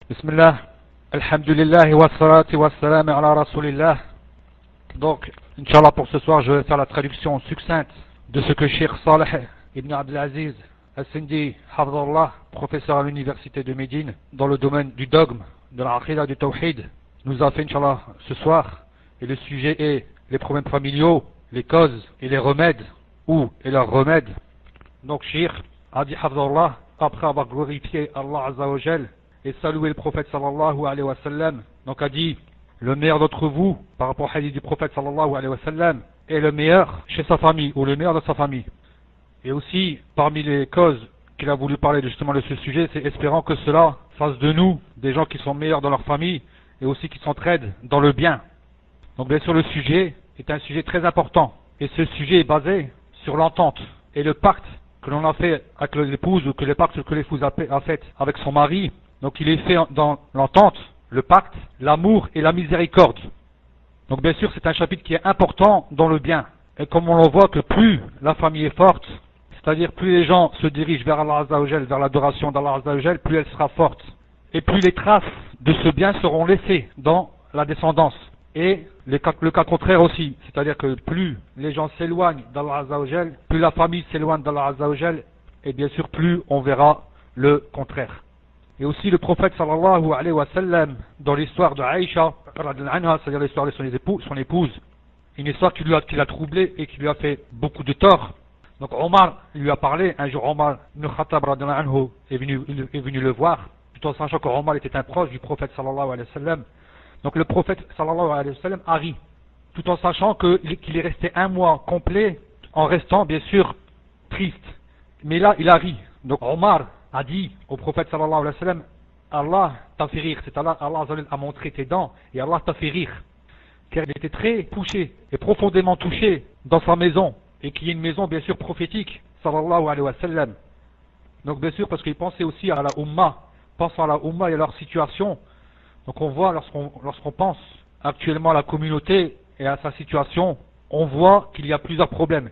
Bismillah, alhamdulillah wa salatu wa salam ala rasulillah. Donc, Inch'Allah, pour ce soir, je vais faire la traduction succincte de ce que Cheikh Saleh ibn Abdelaziz al-Sindi, Hafdallah, professeur à l'université de Médine, dans le domaine du dogme, de la aqidah, du tawhid, nous a fait, Inch'Allah, ce soir. Et le sujet est les problèmes familiaux, les causes et les remèdes, et leurs remèdes. Donc, Cheikh a dit, Hafdallah, après avoir glorifié Allah Azza wa Jal, et saluer le prophète sallallahu alayhi wa sallam, donc a dit le meilleur d'entre vous par rapport au hadith du prophète sallallahu alayhi wa sallam est le meilleur chez sa famille ou le meilleur de sa famille. Et aussi parmi les causes qu'il a voulu parler justement de ce sujet, c'est espérant que cela fasse de nous des gens qui sont meilleurs dans leur famille et aussi qui s'entraident dans le bien. Donc bien sûr le sujet est un sujet très important et ce sujet est basé sur l'entente et le pacte que l'on a fait avec l'épouse ou que le pacte que l'épouse a fait avec son mari. Donc il est fait dans l'entente, le pacte, l'amour et la miséricorde. Donc bien sûr c'est un chapitre qui est important dans le bien. Et comme on le voit que plus la famille est forte, c'est-à-dire plus les gens se dirigent vers Allah Azza wa Jal, vers l'adoration d'Allah Azza wa Jal, plus elle sera forte. Et plus les traces de ce bien seront laissées dans la descendance. Et le cas contraire aussi, c'est-à-dire que plus les gens s'éloignent d'Allah Azza wa Jal, plus la famille s'éloigne d'Allah Azza wa Jal, et bien sûr plus on verra le contraire. Et aussi le prophète sallallahu alayhi wa sallam, dans l'histoire de Aïcha, c'est-à-dire l'histoire de son épouse, une histoire qui l'a troublé et qui lui a fait beaucoup de tort. Donc Omar lui a parlé, un jour Omar ibn Khattab est venu le voir, tout en sachant que Omar était un proche du prophète sallallahu alayhi wa sallam. Donc le prophète sallallahu alayhi wa sallam a ri, tout en sachant qu'il est resté un mois complet, en restant bien sûr triste. Mais là il a ri. Donc Omar a dit au prophète sallallahu alayhi wa sallam, Allah t'a fait rire, c'est Allah a montré tes dents et Allah t'a fait rire. Car il était très touché et profondément touché dans sa maison, et qui est une maison bien sûr prophétique, sallallahu alayhi wa sallam. Donc bien sûr parce qu'il pensait aussi à la Ummah, pensant à la Ummah et à leur situation. Donc on voit lorsqu'on pense actuellement à la communauté et à sa situation, on voit qu'il y a plusieurs problèmes.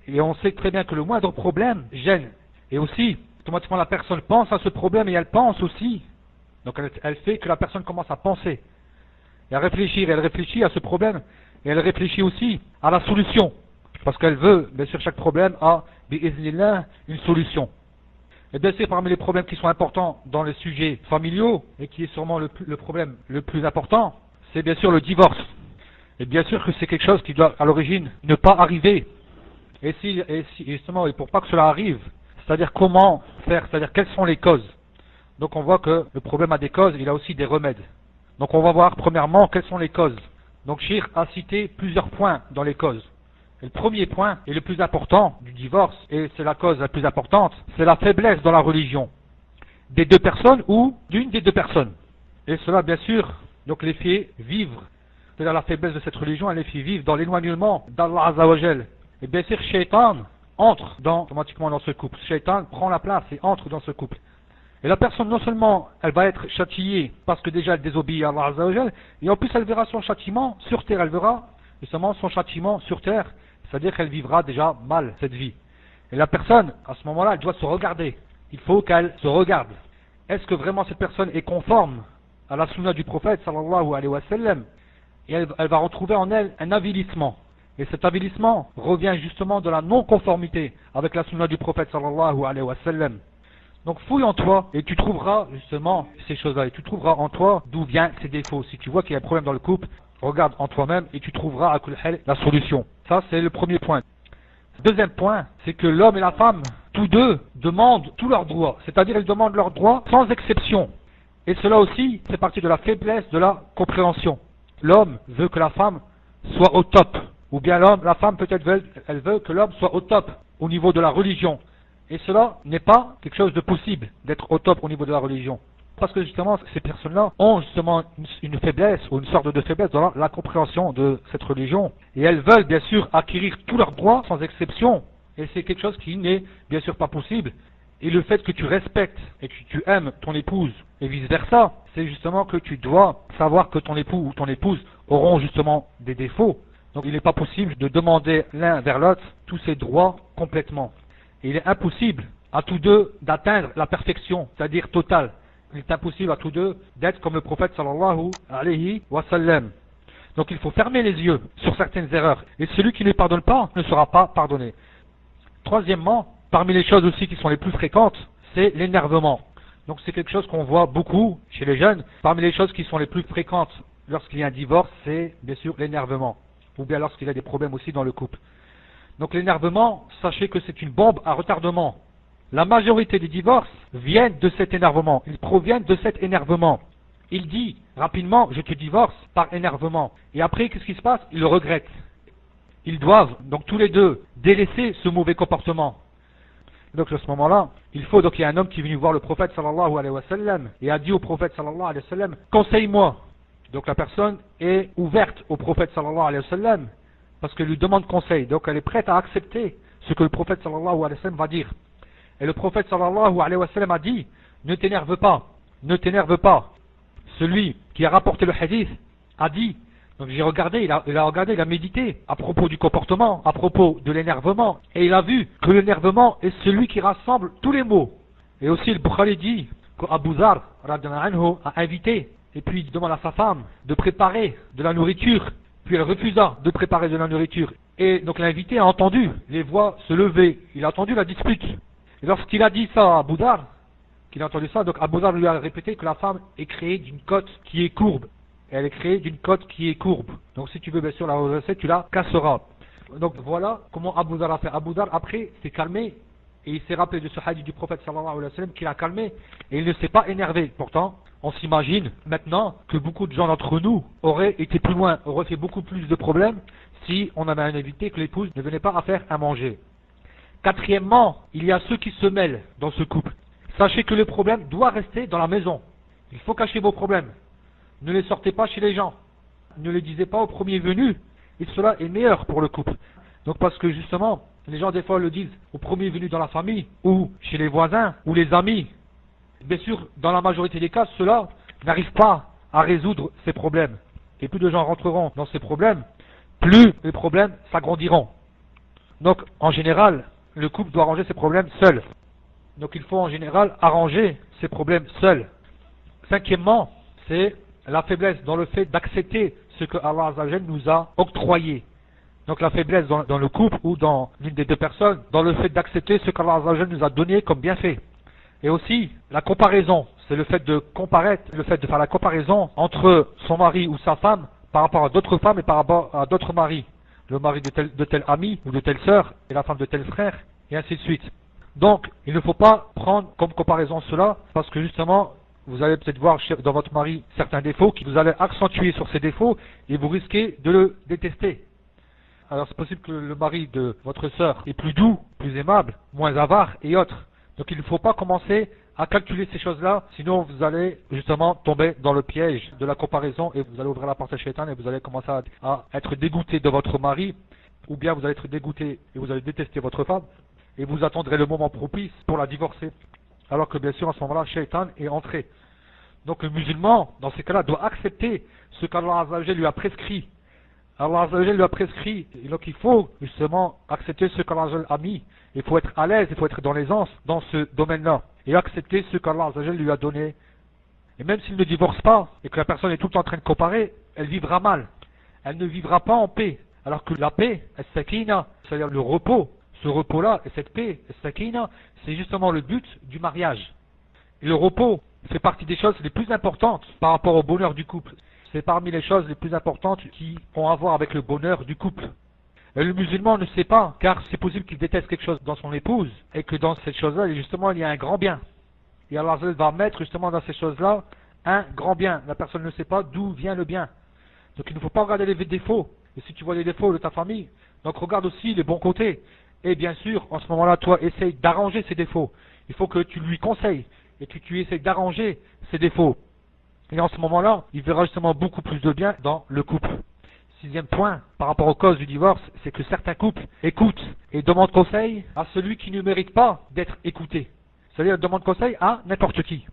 Et on sait très bien que le moindre problème gêne. Et aussi, automatiquement la personne pense à ce problème et elle pense aussi. Donc elle fait que la personne commence à penser et à réfléchir. Et elle réfléchit à ce problème et elle réfléchit aussi à la solution. Parce qu'elle veut, bien sûr, chaque problème a, bi'iznillah, une solution. Et bien sûr, parmi les problèmes qui sont importants dans les sujets familiaux, et qui est sûrement le problème le plus important, c'est bien sûr le divorce. Et bien sûr que c'est quelque chose qui doit, à l'origine, ne pas arriver. Et justement, et pour pas que cela arrive, c'est-à-dire comment faire, c'est-à-dire quelles sont les causes. Donc on voit que le problème a des causes, il a aussi des remèdes. Donc on va voir premièrement quelles sont les causes. Donc Cheikh a cité plusieurs points dans les causes. Et le premier point, et le plus important du divorce, et c'est la cause la plus importante, c'est la faiblesse dans la religion des deux personnes ou d'une des deux personnes. Et cela bien sûr, donc les fait vivre, c'est-à-dire la faiblesse de cette religion, elle les fait vivre dans l'éloignement d'Allah Azza wa Jal. Et bien sûr, Shaitan entre automatiquement dans ce couple. Shaitan prend la place et entre dans ce couple. Et la personne, non seulement elle va être châtiée parce que déjà elle désobéit à Allah Azza wa Jal, et en plus elle verra son châtiment sur terre, elle verra justement son châtiment sur terre, c'est-à-dire qu'elle vivra déjà mal cette vie. Et la personne, à ce moment-là, elle doit se regarder. Il faut qu'elle se regarde. Est-ce que vraiment cette personne est conforme à la sunna du prophète sallallahu alayhi wa sallam? Et elle va retrouver en elle un avilissement. Et cet avilissement revient justement de la non-conformité avec la sunna du prophète sallallahu alayhi wa sallam. Donc fouille en toi et tu trouveras justement ces choses-là. Et tu trouveras en toi d'où viennent ces défauts. Si tu vois qu'il y a un problème dans le couple, regarde en toi-même et tu trouveras à kul hal la solution. Ça c'est le premier point. Deuxième point, c'est que l'homme et la femme, tous deux, demandent tous leurs droits. C'est-à-dire ils demandent leurs droits sans exception. Et cela aussi, c'est partie de la faiblesse de la compréhension. L'homme veut que la femme soit au top. Ou bien la femme peut-être elle veut que l'homme soit au top au niveau de la religion. Et cela n'est pas quelque chose de possible d'être au top au niveau de la religion. Parce que justement, ces personnes-là ont justement une faiblesse ou une sorte de faiblesse dans la compréhension de cette religion. Et elles veulent bien sûr acquérir tous leurs droits sans exception. Et c'est quelque chose qui n'est bien sûr pas possible. Et le fait que tu respectes et que tu aimes ton épouse et vice-versa, c'est justement que tu dois savoir que ton époux ou ton épouse auront justement des défauts. Donc il n'est pas possible de demander l'un vers l'autre tous ces droits complètement. Et il est impossible à tous deux d'atteindre la perfection, c'est-à-dire totale. il est impossible à tous deux d'être comme le prophète sallallahu alayhi wa sallam. Donc il faut fermer les yeux sur certaines erreurs. Et celui qui ne pardonne pas ne sera pas pardonné. Troisièmement, parmi les choses aussi qui sont les plus fréquentes, c'est l'énervement. Donc c'est quelque chose qu'on voit beaucoup chez les jeunes. Parmi les choses qui sont les plus fréquentes lorsqu'il y a un divorce, c'est bien sûr l'énervement. Ou bien lorsqu'il y a des problèmes aussi dans le couple. Donc l'énervement, sachez que c'est une bombe à retardement. La majorité des divorces viennent de cet énervement. Ils proviennent de cet énervement. Il dit rapidement, je te divorce par énervement. Et après, qu'est-ce qui se passe? Ils le regrettent. Ils doivent, donc tous les deux, délaisser ce mauvais comportement. Donc à ce moment-là, il faut, donc il y a un homme qui est venu voir le prophète sallallahu alayhi wa sallam et a dit au prophète sallallahu alayhi wa sallam, conseille-moi. Donc la personne est ouverte au prophète sallallahu alayhi wa sallam parce qu'elle lui demande conseil. Donc elle est prête à accepter ce que le prophète sallallahu alayhi wa sallam va dire. Et le prophète sallallahu alayhi wa sallam a dit, ne t'énerve pas, ne t'énerve pas. Celui qui a rapporté le hadith a dit, donc j'ai regardé, il a regardé, il a médité à propos du comportement, à propos de l'énervement, et il a vu que l'énervement est celui qui rassemble tous les maux. Et aussi le Bukhari dit qu'Abu Zar a invité, et puis il demande à sa femme de préparer de la nourriture, puis elle refusa de préparer de la nourriture. Et donc l'invité a entendu les voix se lever, il a entendu la dispute. Et lorsqu'il a dit ça à Abu Zar, qu'il a entendu ça, donc Abu Zar lui a répété que la femme est créée d'une côte qui est courbe. Elle est créée d'une côte qui est courbe. Donc si tu veux bien sûr la redresser, tu la casseras. Donc voilà comment Abu Zar a fait. Abu Zar après s'est calmé et il s'est rappelé de ce hadith du prophète sallallahu alayhi wa sallam qu'il a calmé et il ne s'est pas énervé. Pourtant, on s'imagine maintenant que beaucoup de gens d'entre nous auraient été plus loin, auraient fait beaucoup plus de problèmes si on avait évité que l'épouse ne venait pas à faire à manger. Quatrièmement, il y a ceux qui se mêlent dans ce couple. Sachez que le problème doit rester dans la maison. Il faut cacher vos problèmes. Ne les sortez pas chez les gens. Ne les disez pas au premier venu. Et cela est meilleur pour le couple. Donc parce que justement, les gens des fois le disent au premier venu dans la famille, ou chez les voisins, ou les amis. Bien sûr, dans la majorité des cas, cela n'arrive pas à résoudre ces problèmes. Et plus de gens rentreront dans ces problèmes, plus les problèmes s'agrandiront. Donc en général, le couple doit arranger ses problèmes seul. Donc il faut en général arranger ses problèmes seul. Cinquièmement, c'est la faiblesse dans le fait d'accepter ce que Allah Azza wa Jalla nous a octroyé. Donc la faiblesse dans le couple ou dans l'une des deux personnes, dans le fait d'accepter ce qu'Allah Azza wa Jalla nous a donné comme bienfait. Et aussi la comparaison, c'est le fait de comparer, le fait de faire la comparaison entre son mari ou sa femme par rapport à d'autres femmes et par rapport à d'autres maris. Le mari de tel ami ou de telle sœur et la femme de tel frère, et ainsi de suite. Donc, il ne faut pas prendre comme comparaison cela, parce que justement, vous allez peut-être voir dans votre mari certains défauts, qui vous allez accentuer sur ces défauts, et vous risquez de le détester. Alors c'est possible que le mari de votre sœur est plus doux, plus aimable, moins avare et autres. Donc il ne faut pas commencer à calculer ces choses-là, sinon vous allez justement tomber dans le piège de la comparaison, et vous allez ouvrir la porte à Shaitan, et vous allez commencer à être dégoûté de votre mari, ou bien vous allez être dégoûté et vous allez détester votre femme, et vous attendrez le moment propice pour la divorcer. Alors que bien sûr, à ce moment-là, Shaitan est entré. Donc le musulman, dans ces cas-là, doit accepter ce qu'Allah Azza wa Jalla lui a prescrit. Allah Azza wa Jalla lui a prescrit, et donc il faut justement accepter ce qu'Allah Azza wa Jalla a mis. Il faut être à l'aise, il faut être dans l'aisance dans ce domaine-là. Et accepter ce qu'Allah Azza wa Jalla lui a donné. Et même s'il ne divorce pas, et que la personne est tout le temps en train de comparer, elle vivra mal. Elle ne vivra pas en paix. Alors que la paix, as-sakina, c'est-à-dire le repos, ce repos-là, et cette paix, as-sakina, c'est justement le but du mariage. Et le repos fait partie des choses les plus importantes par rapport au bonheur du couple. C'est parmi les choses les plus importantes qui ont à voir avec le bonheur du couple. Et le musulman ne sait pas, car c'est possible qu'il déteste quelque chose dans son épouse, et que dans cette chose-là, justement, il y a un grand bien. Et Allah va mettre justement dans ces choses-là un grand bien. La personne ne sait pas d'où vient le bien. Donc il ne faut pas regarder les défauts. Et si tu vois les défauts de ta famille, donc regarde aussi les bons côtés. Et bien sûr, en ce moment-là, toi, essaye d'arranger ces défauts. Il faut que tu lui conseilles et que tu essayes d'arranger ces défauts. Et en ce moment-là, il verra justement beaucoup plus de bien dans le couple. Sixième point, par rapport aux causes du divorce, c'est que certains couples écoutent et demandent conseil à celui qui ne mérite pas d'être écouté. C'est-à-dire demandent conseil à n'importe qui.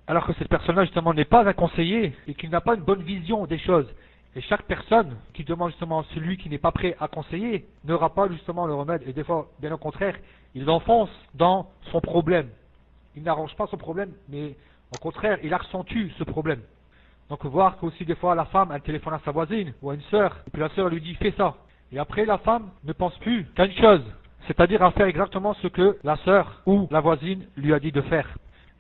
Alors que cette personne-là, justement, n'est pas un conseiller et qu'il n'a pas une bonne vision des choses. Et chaque personne qui demande justement celui qui n'est pas prêt à conseiller n'aura pas justement le remède. Et des fois, bien au contraire, il l'enfonce dans son problème. Il n'arrange pas son problème, mais Au contraire, il accentue ce problème. Donc voir qu'aussi des fois la femme, elle téléphone à sa voisine ou à une sœur, et puis la sœur lui dit fais ça. Et après la femme ne pense plus qu'à une chose, c'est-à-dire à faire exactement ce que la sœur ou la voisine lui a dit de faire.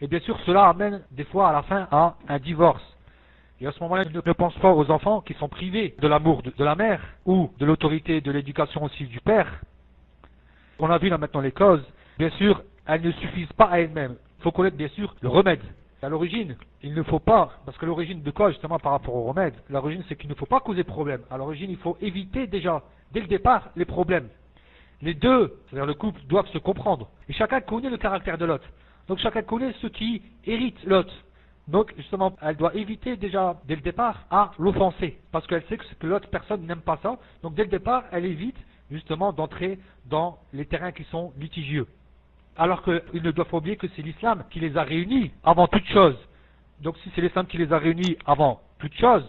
Et bien sûr cela amène des fois à la fin à un divorce. Et à ce moment-là, il ne pense pas aux enfants qui sont privés de l'amour de la mère ou de l'autorité de l'éducation aussi du père. On a vu là maintenant les causes. Bien sûr, elles ne suffisent pas à elles-mêmes. Il faut connaître bien sûr le remède. À l'origine, il ne faut pas, parce que l'origine de quoi justement par rapport au remède? L'origine c'est qu'il ne faut pas causer de problème. À l'origine, il faut éviter déjà, dès le départ, les problèmes. Les deux, c'est-à-dire le couple, doivent se comprendre. Et chacun connaît le caractère de l'autre. Donc chacun connaît ce qui hérite l'autre. Donc justement, elle doit éviter déjà, dès le départ, à l'offenser. Parce qu'elle sait que l'autre personne n'aime pas ça. Donc dès le départ, elle évite justement d'entrer dans les terrains qui sont litigieux. Alors qu'ils ne doivent pas oublier que c'est l'islam qui les a réunis avant toute chose. Donc si c'est l'islam qui les a réunis avant toute chose,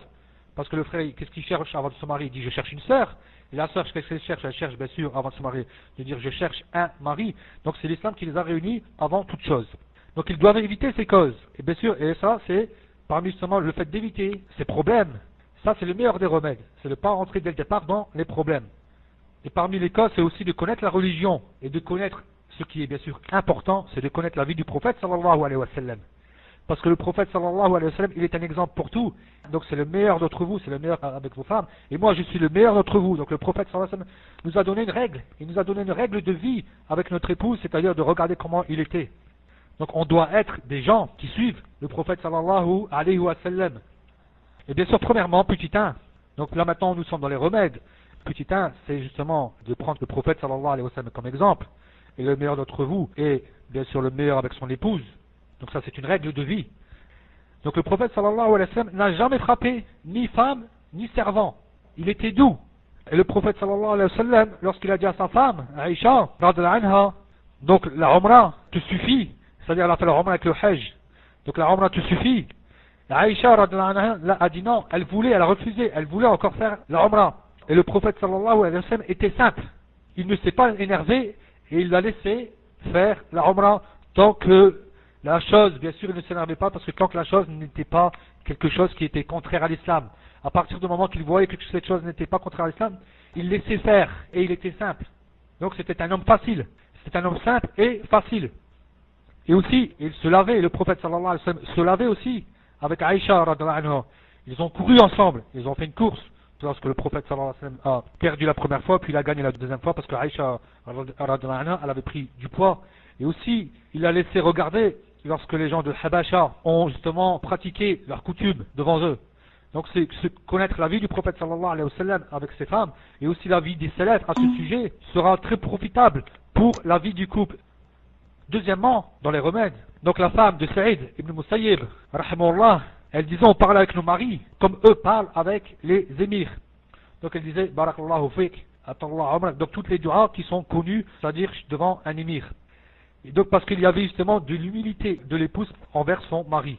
parce que le frère, qu'est-ce qu'il cherche avant de se marier? Il dit je cherche une sœur. Et la sœur, qu'est-ce qu'elle cherche? Elle cherche bien sûr avant de se marier, de dire je cherche un mari. Donc c'est l'islam qui les a réunis avant toute chose. Donc ils doivent éviter ces causes. Et bien sûr, et ça c'est parmi justement le fait d'éviter ces problèmes. Ça c'est le meilleur des remèdes. C'est de ne pas rentrer dès le départ dans les problèmes. Et parmi les causes, c'est aussi de connaître la religion. Et de connaître ce qui est bien sûr important, c'est de connaître la vie du prophète sallallahu alayhi wa sallam. Parce que le prophète sallallahu alayhi wa sallam, il est un exemple pour tout. Donc c'est le meilleur d'entre vous, c'est le meilleur avec vos femmes. Et moi je suis le meilleur d'entre vous. Donc le prophète sallallahu alayhi wa sallam nous a donné une règle. Il nous a donné une règle de vie avec notre épouse, c'est-à-dire de regarder comment il était. Donc on doit être des gens qui suivent le prophète sallallahu alayhi wa sallam. Et bien sûr, premièrement, petit 1. Donc là maintenant nous sommes dans les remèdes. Petit 1, c'est justement de prendre le prophète sallallahu alayhi wa sallam comme exemple. Et le meilleur d'entre vous est bien sûr le meilleur avec son épouse. Donc ça c'est une règle de vie. Donc le prophète sallallahu alayhi wa sallam n'a jamais frappé ni femme ni servant. Il était doux. Et le prophète sallallahu alayhi wa sallam, lorsqu'il a dit à sa femme, Aïcha, radhiyallahu anha, donc la umrah te suffit. C'est-à-dire elle a fait la umrah avec le hajj. Donc la umrah te suffit. Aïcha radhiyallahu anha a dit non, elle a refusé, elle voulait encore faire la umrah. Et le prophète sallallahu alayhi wa sallam était simple. Il ne s'est pas énervé et il l'a laissé faire la umrah tant que la chose, bien sûr il ne s'énervait pas parce que tant que la chose n'était pas quelque chose qui était contraire à l'islam. À partir du moment qu'il voyait que cette chose n'était pas contraire à l'islam, il laissait faire et il était simple. Donc c'était un homme facile. C'était un homme simple et facile. Et aussi, il se lavait, le prophète sallallahu alayhi wa sallam se lavait aussi avec Aïcha radhiyallahu anha. Ils ont couru ensemble, ils ont fait une course. Lorsque le prophète sallallahu alayhi wa sallam a perdu la première fois, puis il a gagné la deuxième fois parce que Aïcha radhiyallahu anha, elle avait pris du poids. Et aussi, il a laissé regarder lorsque les gens de Habasha ont justement pratiqué leur coutume devant eux. Donc c'est connaître la vie du prophète sallallahu alayhi wa sallam avec ses femmes et aussi la vie des salafs à ce sujet sera très profitable pour la vie du couple. Deuxièmement, dans les remèdes, donc la femme de Saïd ibn Musayyib, rahimahullah, elle disait on parle avec nos maris comme eux parlent avec les émirs. Donc elle disait barakallahu fik, atallah umrak, donc toutes les du'as qui sont connues, c'est-à-dire devant un émir. Et donc parce qu'il y avait justement de l'humilité de l'épouse envers son mari.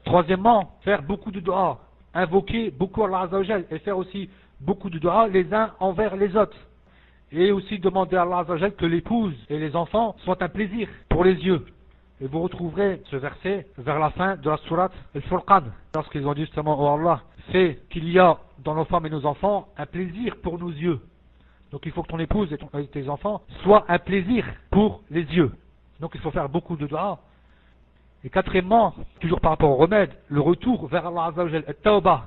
Troisièmement, faire beaucoup de du'as, invoquer beaucoup Allah Azza wa Jal et faire aussi beaucoup de du'as les uns envers les autres. Et aussi demander à Allah Azza wa Jal que l'épouse et les enfants soient un plaisir pour les yeux. Et vous retrouverez ce verset vers la fin de la sourate Al-Furqan, lorsqu'ils ont dit justement, oh Allah, fais qu'il y a dans nos femmes et nos enfants un plaisir pour nos yeux. Donc il faut que ton épouse et tes enfants soient un plaisir pour les yeux. Donc il faut faire beaucoup de dua. Et quatrièmement, toujours par rapport au remède, le retour vers Allah Azza wa Jal, at-tawbah.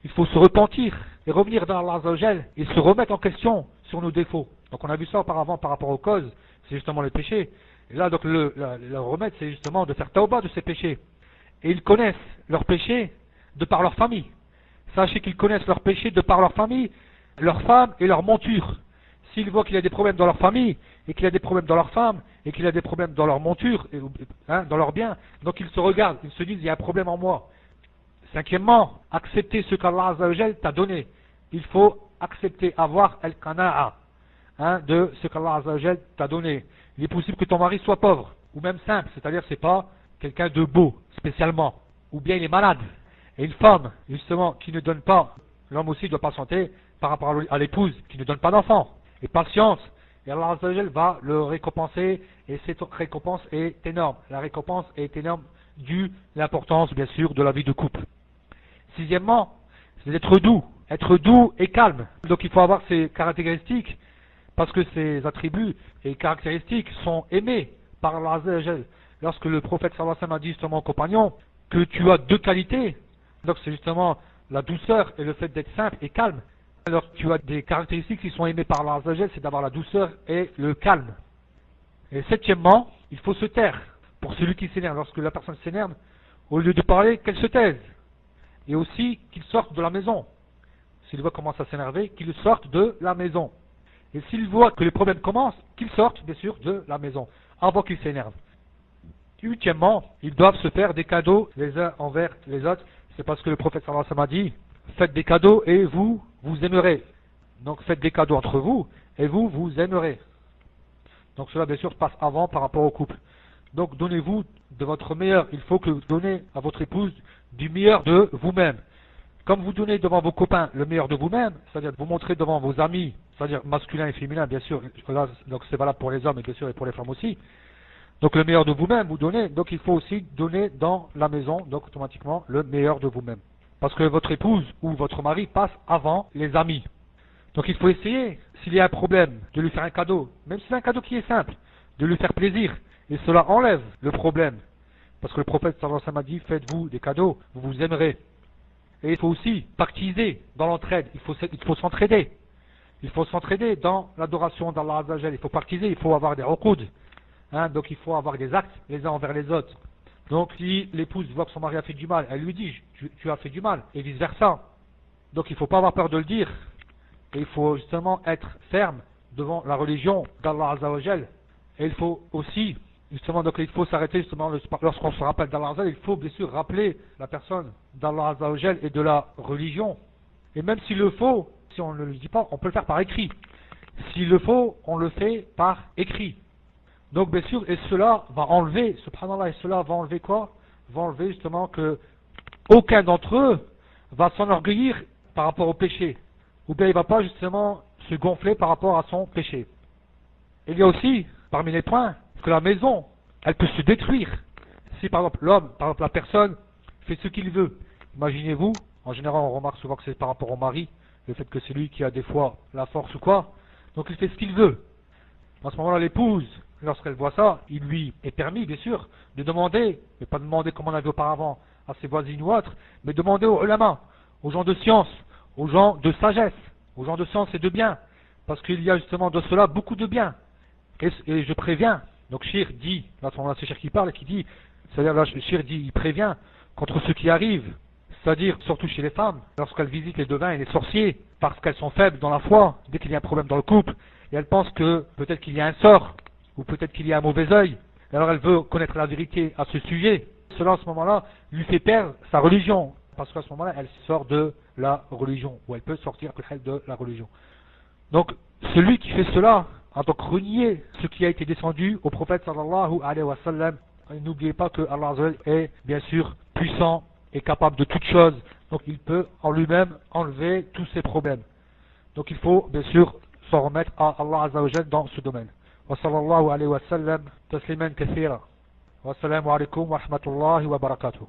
Il faut se repentir et revenir dans Allah Azza wa Jal et se remettre en question sur nos défauts. Donc on a vu ça auparavant par rapport aux causes, c'est justement les péchés. Et là donc le remède c'est justement de faire tawbah de ces péchés. Et ils connaissent leurs péchés de par leur famille. Sachez qu'ils connaissent leurs péchés de par leur famille, leur femme et leur monture. S'ils voient qu'il y a des problèmes dans leur famille, et qu'il y a des problèmes dans leur femme, et qu'il y a des problèmes dans leur monture, dans leurs biens, donc ils se regardent, ils se disent il y a un problème en moi. Cinquièmement, accepter ce qu'Allah Azza wa Jal t'a donné. Il faut accepter, avoir al-qana'a de ce qu'Allah Azza wa Jal t'a donné. Il est possible que ton mari soit pauvre, ou même simple, c'est-à-dire c'est pas quelqu'un de beau, spécialement, ou bien il est malade. Et une femme, justement, qui ne donne pas, l'homme aussi doit patienter par rapport à l'épouse, qui ne donne pas d'enfant. Et patience, et Allah Azza wa Jal va le récompenser, et cette récompense est énorme. La récompense est énorme dû l'importance, bien sûr, de la vie de couple. Sixièmement, c'est d'être doux. Être doux et calme. Donc il faut avoir ces caractéristiques, parce que ces attributs et caractéristiques sont aimés par Allah Azza wa Jal. Lorsque le prophète sallallahu alayhi wa sallam a dit justement aux compagnons que tu as deux qualités, donc c'est justement la douceur et le fait d'être simple et calme. Alors tu as des caractéristiques qui sont aimées par Allah Azza wa Jal, c'est d'avoir la douceur et le calme. Et septièmement, il faut se taire. Pour celui qui s'énerve, lorsque la personne s'énerve, au lieu de parler, qu'elle se taise. Et aussi qu'il sorte de la maison. S'il voit commence à s'énerver, qu'il sorte de la maison. Et s'il voit que les problèmes commencent, qu'il sorte bien sûr de la maison, avant qu'il s'énerve. Huitièmement, ils doivent se faire des cadeaux les uns envers les autres. C'est parce que le prophète sallallahu alayhi wa sallam a dit, faites des cadeaux et vous aimerez. Donc faites des cadeaux entre vous et vous aimerez. Donc cela bien sûr se passe avant par rapport au couple. Donc donnez-vous de votre meilleur. Il faut que vous donnez à votre épouse du meilleur de vous-même. Comme vous donnez devant vos copains le meilleur de vous-même, c'est-à-dire vous montrez devant vos amis, c'est-à-dire masculin et féminin bien sûr, là, donc c'est valable pour les hommes et bien sûr et pour les femmes aussi. Donc le meilleur de vous-même vous donnez, donc il faut aussi donner dans la maison, donc automatiquement le meilleur de vous-même. Parce que votre épouse ou votre mari passe avant les amis. Donc il faut essayer, s'il y a un problème, de lui faire un cadeau, même si c'est un cadeau qui est simple, de lui faire plaisir. Et cela enlève le problème. Parce que le prophète sallallahu alayhi wa sallam a dit, faites-vous des cadeaux, vous vous aimerez. Et il faut aussi pactiser dans l'entraide, il faut s'entraider. Il faut s'entraider dans l'adoration d'Allah Azza wa Jal. Il faut pactiser, il faut avoir des uqud. Donc il faut avoir des actes les uns envers les autres. Donc si l'épouse voit que son mari a fait du mal, elle lui dit, tu as fait du mal, et vice versa. Donc il ne faut pas avoir peur de le dire. Et il faut justement être ferme devant la religion d'Allah Azza wa Jal. Et il faut aussi, justement, donc il faut s'arrêter justement lorsqu'on se rappelle d'Allah Azza wa Jal, il faut bien sûr rappeler la personne d'Allah Azza wa Jal et de la religion. Et même s'il le faut, si on ne le dit pas, on peut le faire par écrit. S'il le faut, on le fait par écrit. Donc bien sûr, et cela va enlever, subhanallah, et cela va enlever quoi? Va enlever justement que aucun d'entre eux va s'enorgueillir par rapport au péché. Ou bien il ne va pas justement se gonfler par rapport à son péché. Il y a aussi, parmi les points, que la maison, elle peut se détruire. Si par exemple l'homme, par exemple la personne, fait ce qu'il veut. Imaginez-vous, en général on remarque souvent que c'est par rapport au mari, le fait que c'est lui qui a des fois la force ou quoi. Donc il fait ce qu'il veut. À ce moment-là, l'épouse, lorsqu'elle voit ça, il lui est permis, bien sûr, de demander, mais pas demander comme on avait auparavant à ses voisines ou autres, mais demander aux ulama, aux gens de science, aux gens de sagesse, aux gens de science et de bien. Parce qu'il y a justement de cela beaucoup de bien. Et je préviens, donc Shir dit, là c'est Shir qui parle et qui dit, c'est-à-dire là Shir dit, il prévient contre ce qui arrive, c'est-à-dire surtout chez les femmes, lorsqu'elles visitent les devins et les sorciers, parce qu'elles sont faibles dans la foi, dès qu'il y a un problème dans le couple, et elles pensent que peut-être qu'il y a un sort, ou peut-être qu'il y a un mauvais œil, et alors elle veut connaître la vérité à ce sujet. Cela en ce moment-là lui fait perdre sa religion, parce qu'à ce moment-là elle sort de la religion, ou elle peut sortir de la religion. Donc celui qui fait cela a donc renié ce qui a été descendu au prophète sallallahu alayhi wa sallam. N'oubliez pas que Allah Azza wa Jalla est bien sûr puissant et capable de toutes choses, donc il peut en lui-même enlever tous ces problèmes. Donc il faut bien sûr s'en remettre à Allah Azza wa Jalla dans ce domaine. Wa sallallahu alayhi wa sallam tasliman kathira. Wa assalamu alaikum wa rahmatullahi wa barakatuh.